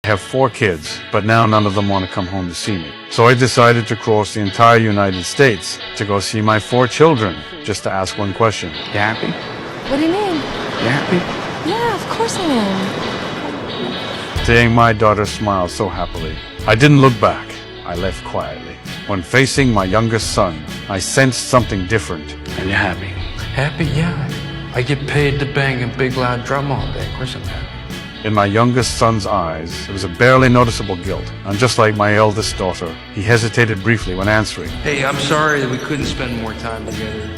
have 4 kids, but now none of them want to come home to see me. So I decided to cross the entire United States to go see my 4 children, just to ask one question. You happy? What do you mean? You happy? Yeah, of course I am. Seeing my daughter smile so happily, I didn't look back. I left quietly. When facing my youngest son, I sensed something different. And you're happy? Happy? Yeah. I get paid to bang a big loud drum all day. Of course I'm happy. In my youngest son's eyes, there was a barely noticeable guilt. And just like my eldest daughter, he hesitated briefly when answering. Hey, I'm sorry that we couldn't spend more time together.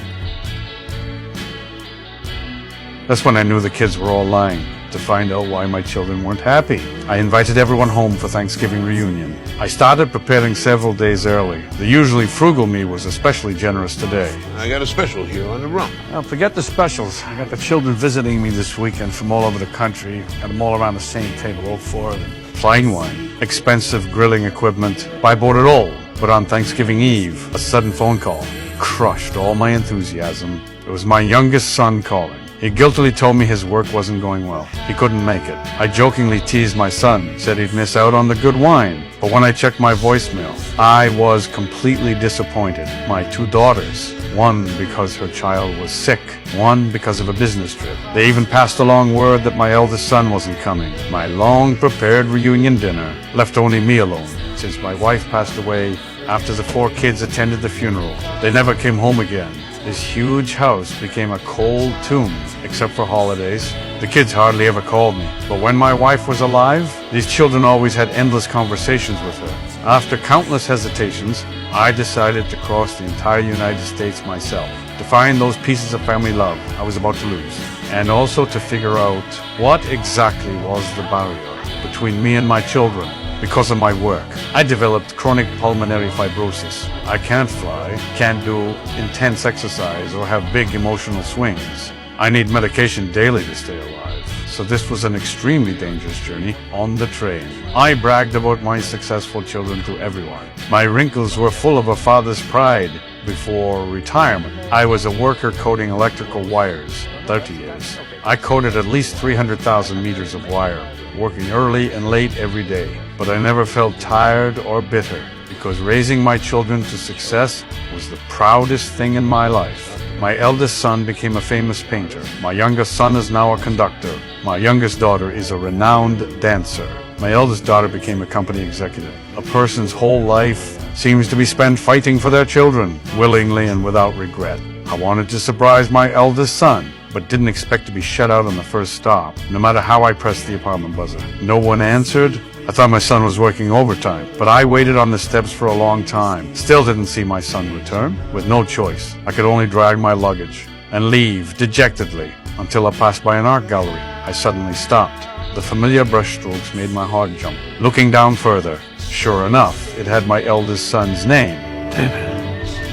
That's when I knew the kids were all lying, to find out why my children weren't happy. I invited everyone home for Thanksgiving reunion. I started preparing several days early. The usually frugal me was especially generous today. I got a special here on the rum. Now, forget the specials. I got the children visiting me this weekend from all over the country. Got them all around the same table, all 4 of them. Fine wine, expensive grilling equipment. I bought it all. But on Thanksgiving Eve, a sudden phone call crushed all my enthusiasm. It was my youngest son calling. He guiltily told me his work wasn't going well. He couldn't make it. I jokingly teased my son, said he'd miss out on the good wine. But when I checked my voicemail, I was completely disappointed. My 2 daughters, one because her child was sick, one because of a business trip. They even passed along word that my eldest son wasn't coming. My long-prepared reunion dinner left only me alone, since my wife passed away after the 4 kids attended the funeral. They never came home again. This huge house became a cold tomb, except for holidays. The kids hardly ever called me. But when my wife was alive, these children always had endless conversations with her. After countless hesitations, I decided to cross the entire United States myself, to find those pieces of family love I was about to lose, and also to figure out what exactly was the barrier between me and my children. Because of my work, I developed chronic pulmonary fibrosis. I can't fly, can't do intense exercise, or have big emotional swings. I need medication daily to stay alive. So this was an extremely dangerous journey on the train. I bragged about my successful children to everyone. My wrinkles were full of a father's pride before retirement. I was a worker coating electrical wires, 30 years. I coated at least 300,000 meters of wire, working early and late every day. But I never felt tired or bitter, because raising my children to success was the proudest thing in my life. My eldest son became a famous painter. My youngest son is now a conductor. My youngest daughter is a renowned dancer. My eldest daughter became a company executive. A person's whole life seems to be spent fighting for their children, willingly and without regret. I wanted to surprise my eldest son, but didn't expect to be shut out on the first stop, no matter how I pressed the apartment buzzer. No one answered. I thought my son was working overtime, but I waited on the steps for a long time. Still didn't see my son return. With no choice, I could only drag my luggage and leave dejectedly until I passed by an art gallery. I suddenly stopped. The familiar brushstrokes made my heart jump. Looking down further, sure enough, it had my eldest son's name. David.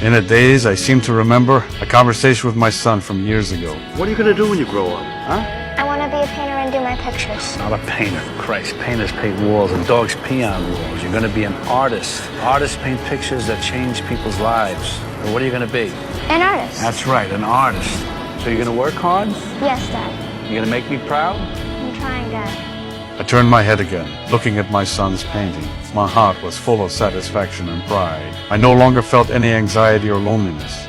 In a daze, I seemed to remember a conversation with my son from years ago. What are you going to do when you grow up, huh? I want to be a painter and do my pictures. Not a painter. Christ, painters paint walls and dogs pee on walls. You're going to be an artist. Artists paint pictures that change people's lives. And what are you going to be? An artist. That's right, an artist. So you're going to work hard? Yes, Dad. You're going to make me proud? I'm trying, Dad. I turned my head again, looking at my son's painting. My heart was full of satisfaction and pride. I no longer felt any anxiety or loneliness.